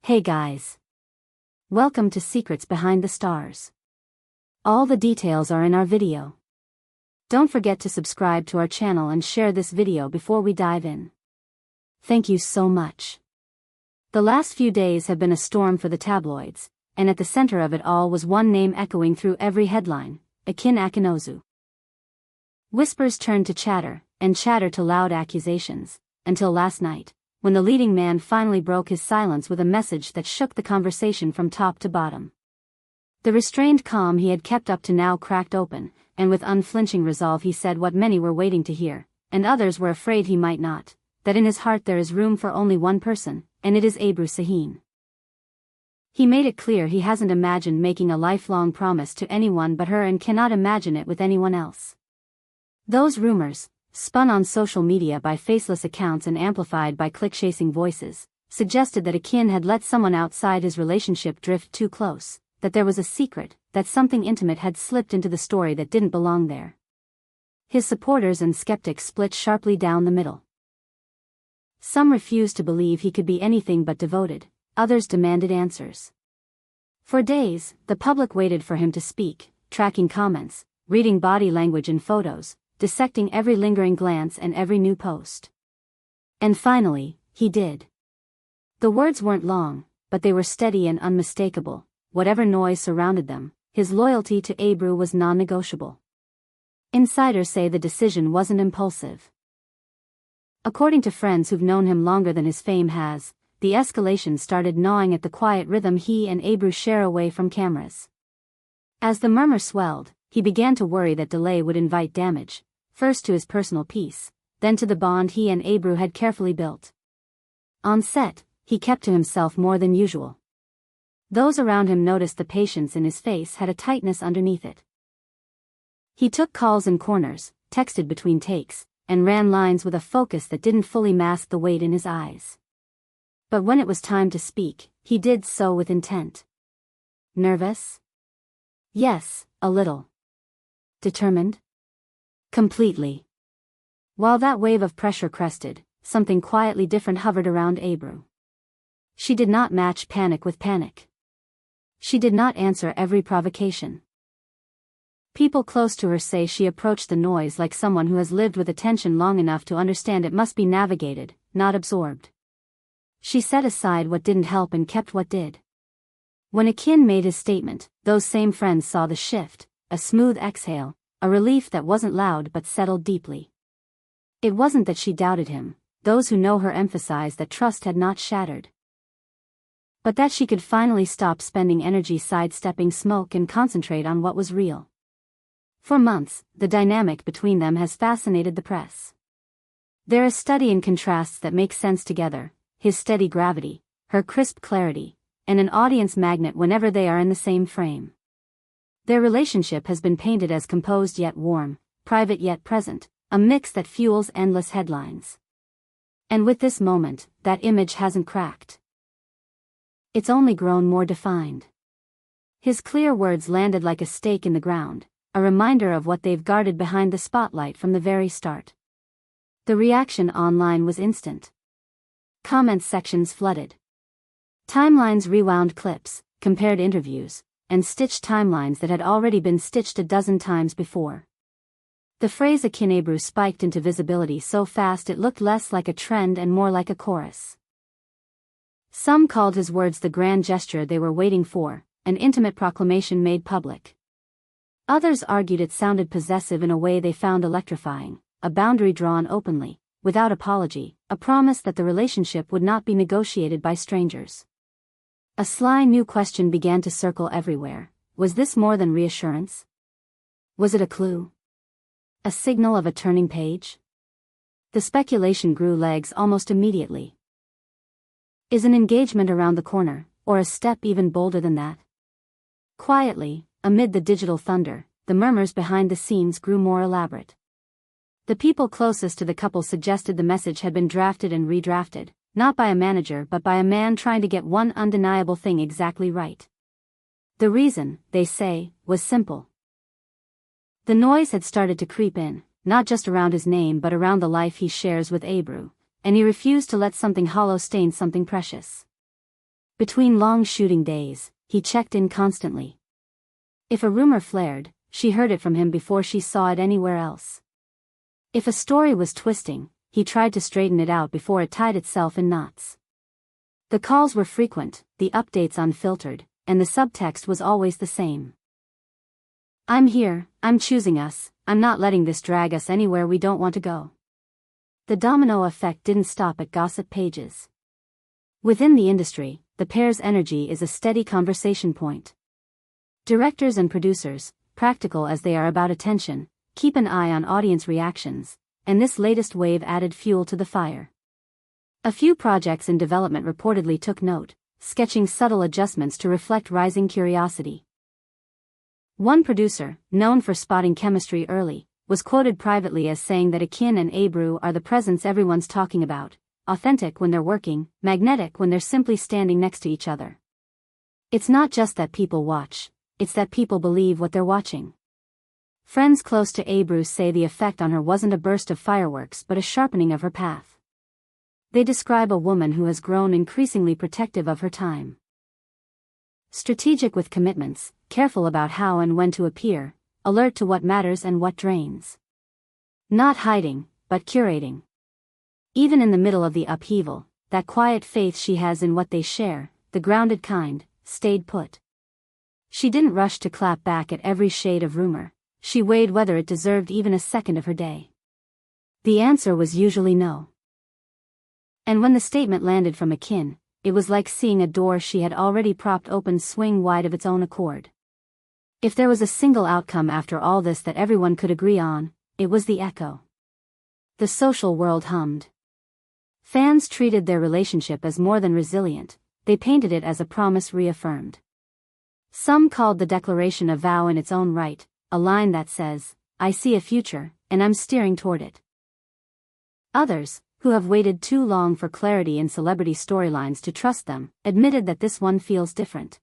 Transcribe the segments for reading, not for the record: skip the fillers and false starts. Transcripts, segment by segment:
Hey guys. Welcome to Secrets Behind the Stars. All the details are in our video. Don't forget to subscribe to our channel and share this video before we dive in. Thank you so much. The last few days have been a storm for the tabloids, and at the center of it all was one name echoing through every headline: Akınözü. Whispers turned to chatter, and chatter to loud accusations, until last night, when the leading man finally broke his silence with a message that shook the conversation from top to bottom. The restrained calm he had kept up to now cracked open, and with unflinching resolve he said what many were waiting to hear, and others were afraid he might not, that in his heart there is room for only one person, and it is Ebru Şahin. He made it clear he hasn't imagined making a lifelong promise to anyone but her and cannot imagine it with anyone else. Those rumors, spun on social media by faceless accounts and amplified by click-chasing voices, suggested that Akın had let someone outside his relationship drift too close, that there was a secret, that something intimate had slipped into the story that didn't belong there. His supporters and skeptics split sharply down the middle. Some refused to believe he could be anything but devoted, others demanded answers. For days, the public waited for him to speak, tracking comments, reading body language and photos, dissecting every lingering glance and every new post. And finally, he did. The words weren't long, but they were steady and unmistakable. Whatever noise surrounded them, his loyalty to Ebru was non-negotiable. Insiders say the decision wasn't impulsive. According to friends who've known him longer than his fame has, the escalation started gnawing at the quiet rhythm he and Ebru share away from cameras. As the murmur swelled, he began to worry that delay would invite damage, first to his personal peace, then to the bond he and Ebru had carefully built. On set, he kept to himself more than usual. Those around him noticed the patience in his face had a tightness underneath it. He took calls in corners, texted between takes, and ran lines with a focus that didn't fully mask the weight in his eyes. But when it was time to speak, he did so with intent. Nervous? Yes, a little. Determined? Completely. While that wave of pressure crested, something quietly different hovered around Ebru. She did not match panic with panic. She did not answer every provocation. People close to her say she approached the noise like someone who has lived with attention long enough to understand it must be navigated, not absorbed. She set aside what didn't help and kept what did. When Akın made his statement, those same friends saw the shift, a smooth exhale, a relief that wasn't loud but settled deeply. It wasn't that she doubted him, those who know her emphasize that trust had not shattered. But that she could finally stop spending energy sidestepping smoke and concentrate on what was real. For months, the dynamic between them has fascinated the press. They're a study in contrasts that make sense together, his steady gravity, her crisp clarity, and an audience magnet whenever they are in the same frame. Their relationship has been painted as composed yet warm, private yet present, a mix that fuels endless headlines. And with this moment, that image hasn't cracked. It's only grown more defined. His clear words landed like a stake in the ground, a reminder of what they've guarded behind the spotlight from the very start. The reaction online was instant. Comment sections flooded. Timelines rewound clips, compared interviews, and stitched timelines that had already been stitched a dozen times before. The phrase Akın Ebru spiked into visibility so fast it looked less like a trend and more like a chorus. Some called his words the grand gesture they were waiting for, an intimate proclamation made public. Others argued it sounded possessive in a way they found electrifying, a boundary drawn openly, without apology, a promise that the relationship would not be negotiated by strangers. A sly new question began to circle everywhere. Was this more than reassurance? Was it a clue? A signal of a turning page? The speculation grew legs almost immediately. Is an engagement around the corner, or a step even bolder than that? Quietly, amid the digital thunder, the murmurs behind the scenes grew more elaborate. The people closest to the couple suggested the message had been drafted and redrafted, not by a manager but by a man trying to get one undeniable thing exactly right. The reason, they say, was simple. The noise had started to creep in, not just around his name but around the life he shares with Ebru, and he refused to let something hollow stain something precious. Between long shooting days, he checked in constantly. If a rumor flared, she heard it from him before she saw it anywhere else. If a story was twisting, he tried to straighten it out before it tied itself in knots. The calls were frequent, the updates unfiltered, and the subtext was always the same. I'm here, I'm choosing us, I'm not letting this drag us anywhere we don't want to go. The domino effect didn't stop at gossip pages. Within the industry, the pair's energy is a steady conversation point. Directors and producers, practical as they are about attention, keep an eye on audience reactions, and this latest wave added fuel to the fire. A few projects in development reportedly took note, sketching subtle adjustments to reflect rising curiosity. One producer, known for spotting chemistry early, was quoted privately as saying that Akın and Ebru are the presence everyone's talking about, authentic when they're working, magnetic when they're simply standing next to each other. It's not just that people watch, it's that people believe what they're watching. Friends close to Ebru say the effect on her wasn't a burst of fireworks but a sharpening of her path. They describe a woman who has grown increasingly protective of her time. Strategic with commitments, careful about how and when to appear, alert to what matters and what drains. Not hiding, but curating. Even in the middle of the upheaval, that quiet faith she has in what they share, the grounded kind, stayed put. She didn't rush to clap back at every shade of rumor, she weighed whether it deserved even a second of her day. The answer was usually no. And when the statement landed from Akın, it was like seeing a door she had already propped open swing wide of its own accord. If there was a single outcome after all this that everyone could agree on, it was the echo. The social world hummed. Fans treated their relationship as more than resilient, they painted it as a promise reaffirmed. Some called the declaration a vow in its own right, a line that says, I see a future, and I'm steering toward it. Others, who have waited too long for clarity in celebrity storylines to trust them, admitted that this one feels different.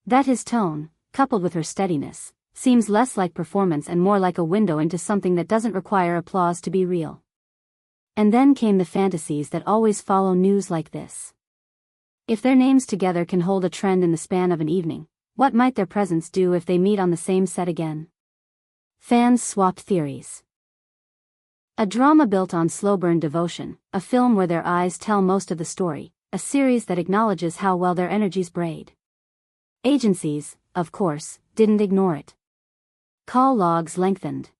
That his tone, coupled with her steadiness, seems less like performance and more like a window into something that doesn't require applause to be real. And then came the fantasies that always follow news like this. If their names together can hold a trend in the span of an evening, what might their presence do if they meet on the same set again? Fans swapped theories. A drama built on slow-burn devotion, a film where their eyes tell most of the story, a series that acknowledges how well their energies braid. Agencies, of course, didn't ignore it. Call logs lengthened.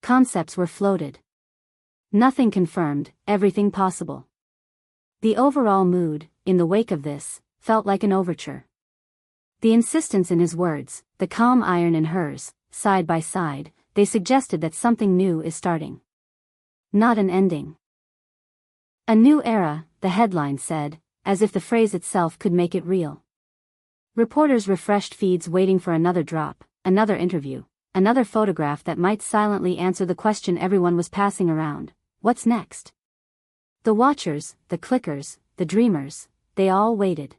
Concepts were floated. Nothing confirmed, everything possible. The overall mood, in the wake of this, felt like an overture. The insistence in his words, the calm iron in hers, side by side, they suggested that something new is starting. Not an ending. A new era, the headline said, as if the phrase itself could make it real. Reporters refreshed feeds waiting for another drop, another interview, another photograph that might silently answer the question everyone was passing around, what's next? The watchers, the clickers, the dreamers, they all waited.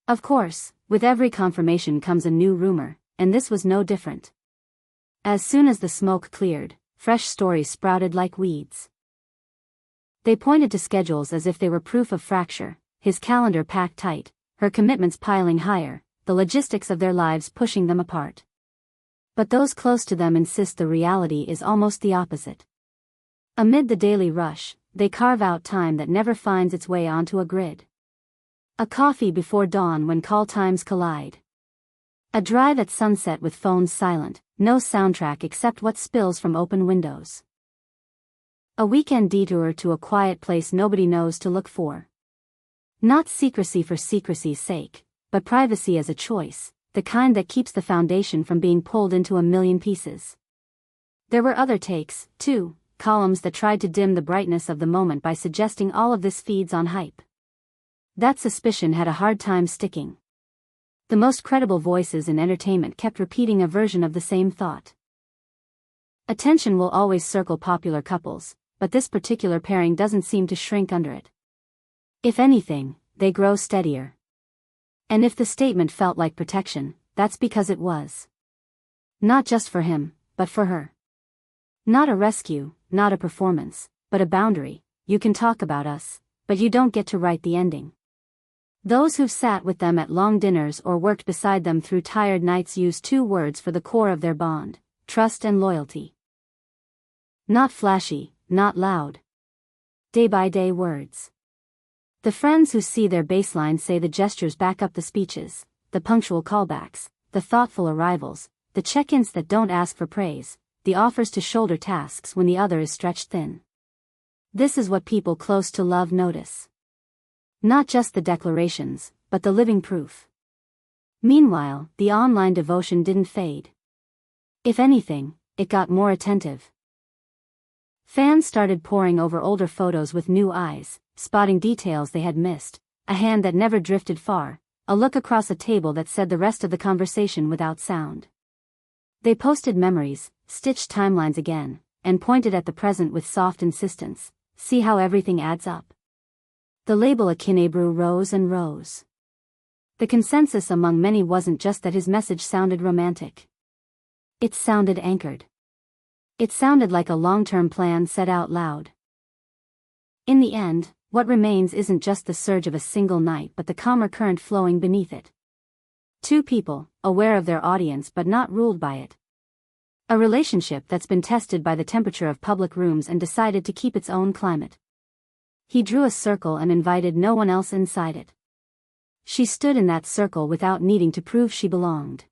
Of course, with every confirmation comes a new rumor, and this was no different. As soon as the smoke cleared, fresh stories sprouted like weeds. They pointed to schedules as if they were proof of fracture, his calendar packed tight, her commitments piling higher, the logistics of their lives pushing them apart. But those close to them insist the reality is almost the opposite. Amid the daily rush, they carve out time that never finds its way onto a grid. A coffee before dawn when call times collide. A drive at sunset with phones silent, no soundtrack except what spills from open windows. A weekend detour to a quiet place nobody knows to look for. Not secrecy for secrecy's sake, but privacy as a choice, the kind that keeps the foundation from being pulled into a million pieces. There were other takes, too, columns that tried to dim the brightness of the moment by suggesting all of this feeds on hype. That suspicion had a hard time sticking. The most credible voices in entertainment kept repeating a version of the same thought. Attention will always circle popular couples, but this particular pairing doesn't seem to shrink under it. If anything, they grow steadier. And if the statement felt like protection, that's because it was. Not just for him, but for her. Not a rescue, not a performance, but a boundary. You can talk about us, but you don't get to write the ending. Those who've sat with them at long dinners or worked beside them through tired nights use two words for the core of their bond: trust and loyalty. Not flashy, not loud. Day-by-day words. The friends who see their baseline say the gestures back up the speeches, the punctual callbacks, the thoughtful arrivals, the check-ins that don't ask for praise, the offers to shoulder tasks when the other is stretched thin. This is what people close to love notice. Not just the declarations, but the living proof. Meanwhile, the online devotion didn't fade. If anything, it got more attentive. Fans started poring over older photos with new eyes, spotting details they had missed, a hand that never drifted far, a look across a table that said the rest of the conversation without sound. They posted memories, stitched timelines again, and pointed at the present with soft insistence. See how everything adds up. The label Ebru rose and rose. The consensus among many wasn't just that his message sounded romantic. It sounded anchored. It sounded like a long-term plan said out loud. In the end, what remains isn't just the surge of a single night but the calmer current flowing beneath it. Two people, aware of their audience but not ruled by it. A relationship that's been tested by the temperature of public rooms and decided to keep its own climate. He drew a circle and invited no one else inside it. She stood in that circle without needing to prove she belonged.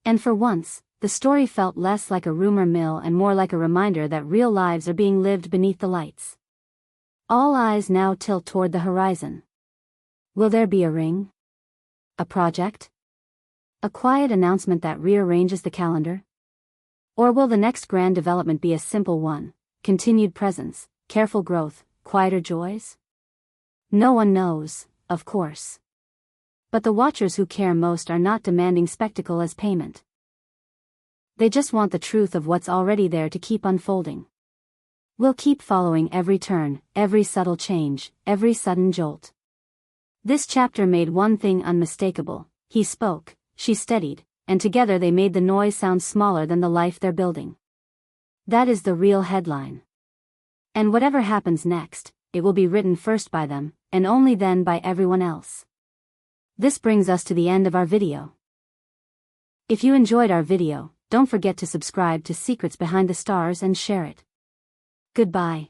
And for once, the story felt less like a rumor mill and more like a reminder that real lives are being lived beneath the lights. All eyes now tilt toward the horizon. Will there be a ring? A project? A quiet announcement that rearranges the calendar? Or will the next grand development be a simple one: continued presence, careful growth, quieter joys? No one knows, of course. But the watchers who care most are not demanding spectacle as payment. They just want the truth of what's already there to keep unfolding. We'll keep following every turn, every subtle change, every sudden jolt. This chapter made one thing unmistakable: he spoke, she steadied, and together they made the noise sound smaller than the life they're building. That is the real headline. And whatever happens next, it will be written first by them, and only then by everyone else. This brings us to the end of our video. If you enjoyed our video, don't forget to subscribe to Secrets Behind the Stars and share it. Goodbye.